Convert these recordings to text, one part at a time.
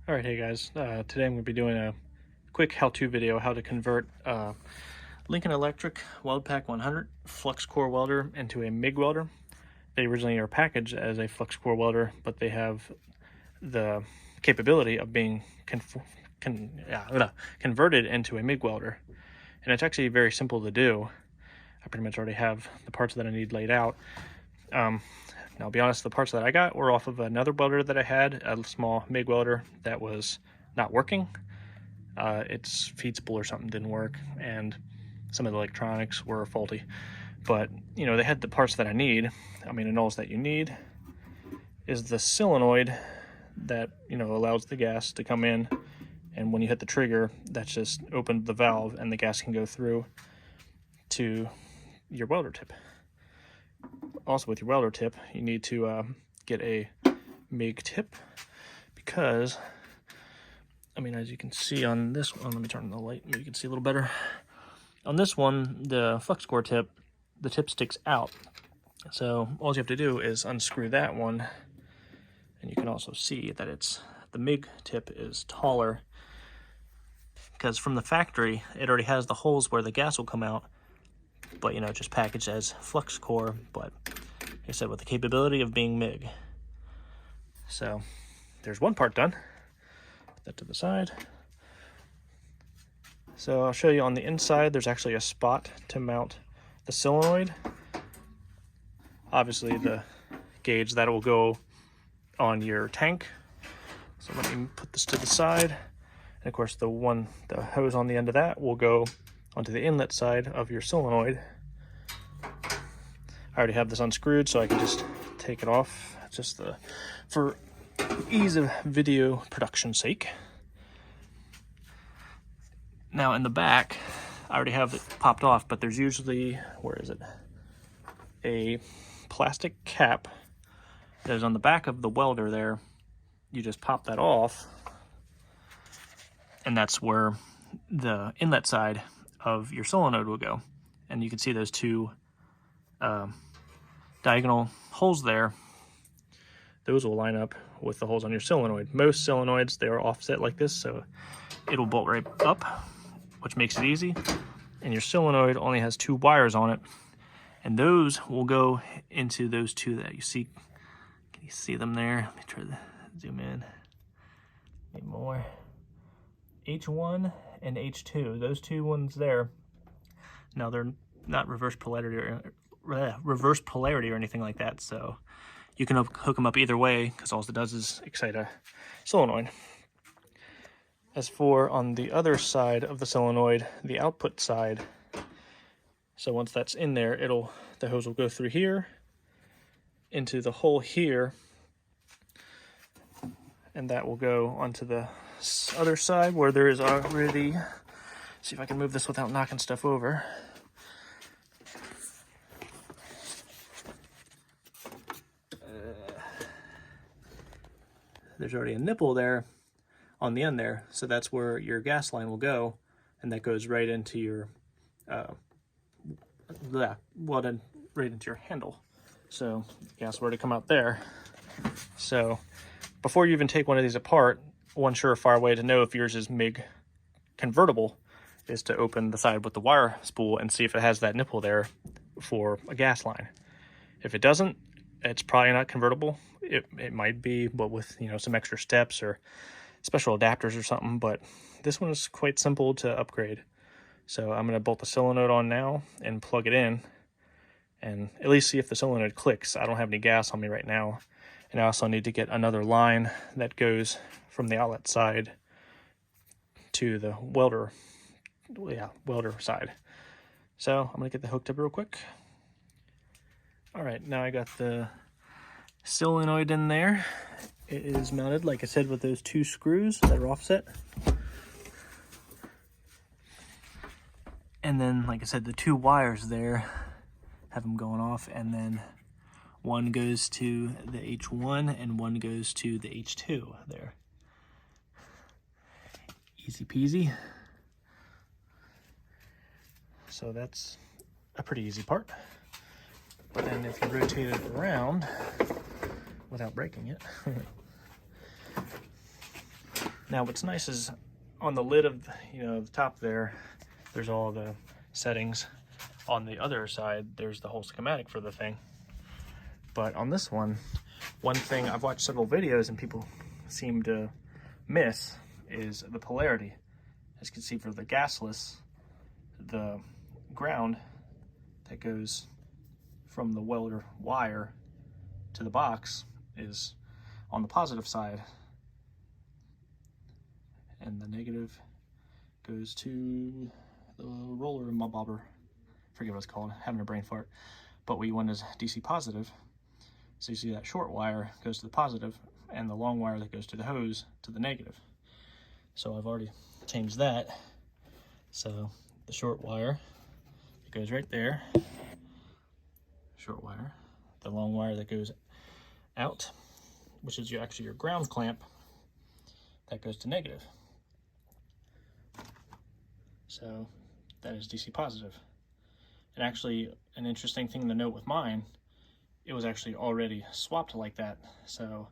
All right, hey guys, today I'm going to be doing a quick how-to video how to convert Lincoln Electric Weld Pak 100 Flux Core welder into a MiG welder. They originally are packaged as a Flux Core welder, but they have the capability of being converted into a MiG welder. And it's actually very simple to do. I pretty much already have the parts that I need laid out. Now, I'll be honest, the parts that I got were off of another welder that I had, a small MiG welder that was not working. Its feed spool or something didn't work, and some of the electronics were faulty. But, you know, they had the parts that I need. I mean, and all that you need is the solenoid that, you know, allows the gas to come in. And when you hit the trigger, that's just opened the valve and the gas can go through to your welder tip. Also, with your welder tip, you need to get a MiG tip because, I mean, as you can see on this one, let me turn on the light, maybe you can see a little better. On this one, the Flux Core tip, the tip sticks out. So all you have to do is unscrew that one, and you can also see that the MiG tip is taller because from the factory, it already has the holes where the gas will come out, but, you know, just packaged as Flux Core, but like I said, with the capability of being MiG. So there's one part done. Put that to the side. So I'll show you on the inside, there's actually a spot to mount the solenoid. Obviously the gauge that will go on your tank. So let me put this to the side. And of course the hose on the end of that will go onto the inlet side of your solenoid. I already have this unscrewed, so I can just take it off, just for ease of video production sake. Now in the back, I already have it popped off, but there's usually, where is it? A plastic cap that is on the back of the welder there. You just pop that off, and that's where the inlet side of your solenoid will go. And you can see those two diagonal holes there. Those will line up with the holes on your solenoid. Most solenoids, they are offset like this, so it'll bolt right up, which makes it easy. And your solenoid only has 2 wires on it, and those will go into those two that you see. Can you see them there? Let me try to zoom in. Maybe more. H1 and H2, those two ones there. Now they're not reverse polarity or anything like that, so you can hook them up either way because all it does is excite a solenoid. As for on the other side of the solenoid, the output side, so once that's in there, the hose will go through here into the hole here, and that will go onto the other side where there is already, see if I can move this without knocking stuff over. There's already a nipple there on the end there, so that's where your gas line will go, and that goes right into your welded right into your handle. So gas were to come out there. So before you even take one of these apart, one surefire way to know if yours is MiG convertible is to open the side with the wire spool and see if it has that nipple there for a gas line. If it doesn't, it's probably not convertible. It might be, but with, you know, some extra steps or special adapters or something. But this one is quite simple to upgrade. So I'm going to bolt the solenoid on now and plug it in and at least see if the solenoid clicks. I don't have any gas on me right now. And I also need to get another line that goes from the outlet side to the welder side. So I'm going to get that hooked up real quick. All right, now I got the solenoid in there. It is mounted, like I said, with those 2 screws that are offset. And then, like I said, the 2 wires there, have them going off, and then one goes to the H1 and one goes to the H2 there. Easy peasy. So that's a pretty easy part. But then if you rotate it around without breaking it, Now what's nice is on the lid of, the top there, there's all the settings. On the other side, there's the whole schematic for the thing. But on this one thing I've watched several videos and people seem to miss is the polarity. As you can see, for the gasless, the ground that goes from the welder wire to the box is on the positive side, and the negative goes to the roller and bobber. Forget what it's called, having a brain fart. But what you want is DC positive. So you see that short wire goes to the positive, and the long wire that goes to the hose to the negative. So I've already changed that. So the short wire, it goes right there, short wire. The long wire that goes out, which is actually your ground clamp, that goes to negative. So that is DC positive. And actually, an interesting thing to note with mine, it was actually already swapped like that. So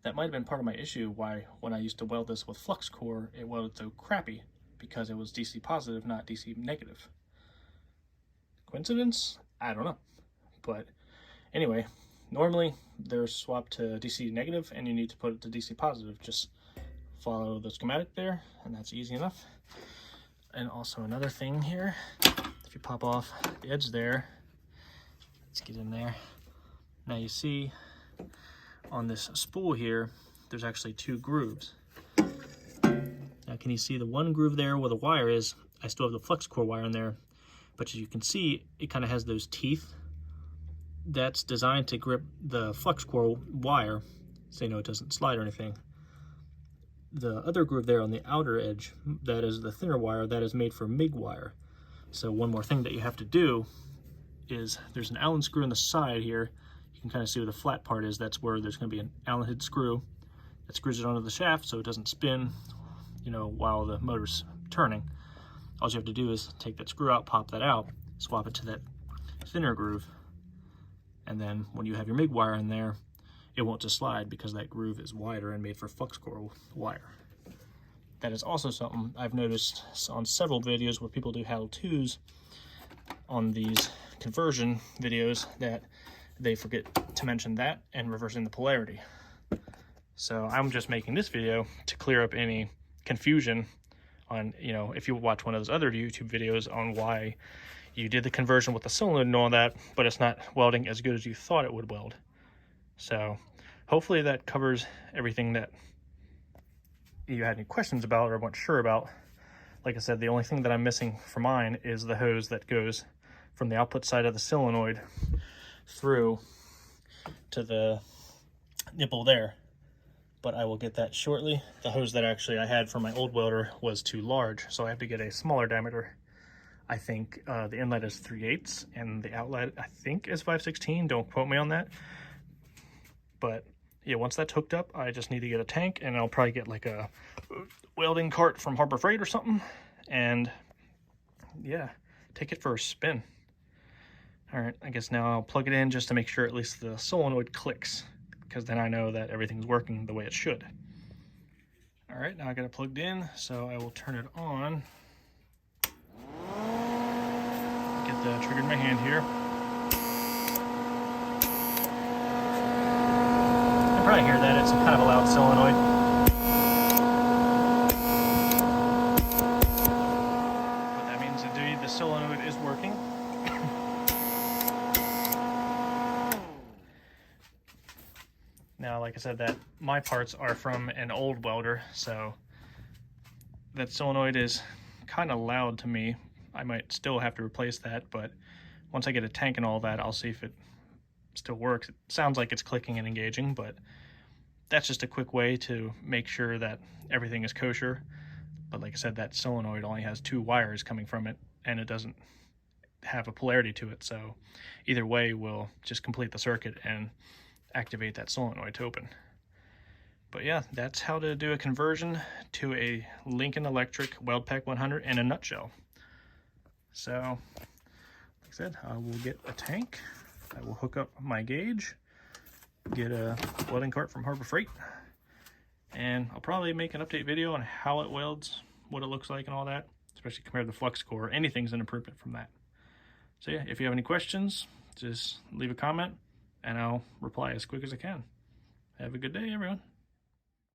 that might have been part of my issue why when I used to weld this with Flux Core, it welded so crappy, because it was DC positive, not DC negative. Coincidence? I don't know. But anyway, normally they're swapped to DC negative and you need to put it to DC positive. Just follow the schematic there and that's easy enough. And also another thing here, if you pop off the edge there, let's get in there. Now you see on this spool here, there's actually two grooves. Now can you see the one groove there where the wire is? I still have the Flux Core wire in there, but as you can see, it kind of has those teeth. That's designed to grip the Flux Core wire, so it doesn't slide or anything. The other groove there on the outer edge, that is the thinner wire, that is made for MiG wire. So one more thing that you have to do is there's an Allen screw on the side here. You can kind of see where the flat part is. That's where there's going to be an Allen head screw that screws it onto the shaft so it doesn't spin, while the motor's turning. All you have to do is take that screw out, pop that out, swap it to that thinner groove, and then when you have your MiG wire in there, it won't just slide because that groove is wider and made for Flux Core wire. That is also something I've noticed on several videos where people do how-tos on these conversion videos, that they forget to mention that and reversing the polarity. So I'm just making this video to clear up any confusion on, if you watch one of those other YouTube videos on why you did the conversion with the solenoid and all that, but it's not welding as good as you thought it would weld. So hopefully that covers everything that you had any questions about or weren't sure about. Like I said, the only thing that I'm missing for mine is the hose that goes from the output side of the solenoid through to the nipple there. But I will get that shortly. The hose that actually I had for my old welder was too large, so I have to get a smaller diameter. I think the inlet is 3/8 and the outlet I think is 5/16. Don't quote me on that. But yeah, once that's hooked up, I just need to get a tank, and I'll probably get like a welding cart from Harbor Freight or something, and yeah, take it for a spin. All right, I guess now I'll plug it in just to make sure at least the solenoid clicks, because then I know that everything's working the way it should. All right, now I got it plugged in, so I will turn it on. Get the trigger in my hand here. You can probably hear that, it's kind of a loud solenoid. What that means, indeed, the solenoid is working. Now, like I said, that my parts are from an old welder, so that solenoid is kind of loud to me. I might still have to replace that, but once I get a tank and all that, I'll see if it still works. It sounds like it's clicking and engaging, but that's just a quick way to make sure that everything is kosher. But like I said, that solenoid only has 2 wires coming from it, and it doesn't have a polarity to it, so either way we'll just complete the circuit and activate that solenoid to open. But yeah, that's how to do a conversion to a Lincoln Electric Weld Pak 100 in a nutshell. So, like I said, I will get a tank, I will hook up my gauge, get a welding cart from Harbor Freight, And I'll probably make an update video on how it welds, what it looks like and all that, especially compared to the Flux Core. Anything's an improvement from that. So yeah, if you have any questions, just leave a comment and I'll reply as quick as I can. Have a good day, everyone.